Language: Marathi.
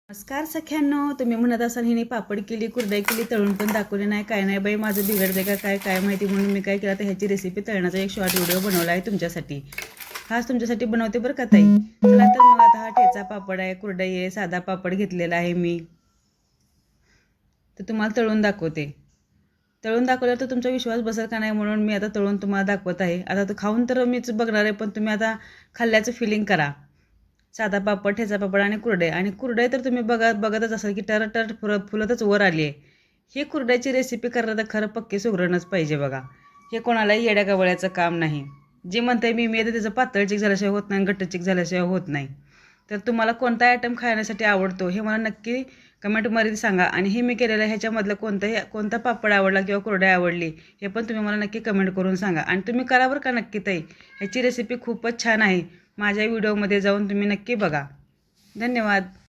नमस्कार सख्यांनो, तुम्ही म्हणत असाल हिने पापड केली, कुरडई केली, तळून पण दाखवली नाही. काय नाही बाई, माझं बिघडते का काय माहिती. म्हणून मी काय केलं, तर ह्याची रेसिपी तळण्याचा एक शॉर्ट व्हिडिओ बनवला आहे तुमच्यासाठी. खास तुमच्यासाठी बनवते बरं का ताई. चला तर मग आता हा ठेचा पापड आहे, कुरडई आहे, साधा पापड घेतलेला आहे मी. तर तुम्हाला तळून दाखवते. तळून दाखवल्यावर तर तुमचा विश्वास बसेल का नाही, म्हणून मी आता तळून तुम्हाला दाखवत आहे. आता तर खाऊन तर मीच बघणार आहे, पण तुम्ही आता खाल्ल्याचं फिलिंग करा. साधा पापड, ठेचा पापड आणि कुरडई तर तुम्ही बघतच असाल की टर फुलतच वर आली आहे. ही कुरड्याची रेसिपी करायला तर खरं पक्के सुगरणच पाहिजे बघा. हे कोणालाही येड्या गवळ्याचं काम नाही. जे म्हणते मी तर त्याचं पातळ चिक झाल्याशिवाय होत नाही, घट्ट चिक झाल्याशिवाय होत नाही. तर तुम्हाला कोणता आयटम खाण्यासाठी आवडतो हे मला नक्की कमेंटमध्ये सांगा. आणि हे मी केलेलं ह्याच्यामधलं कोणता पापड आवडला किंवा कुरडई आवडली हे पण तुम्ही मला नक्की कमेंट करून सांगा. आणि तुम्ही करा बरं का नक्की ताई. ह्याची रेसिपी खूपच छान आहे. माझ्या व्हिडिओमध्ये जाऊन तुम्ही नक्की बघा. धन्यवाद.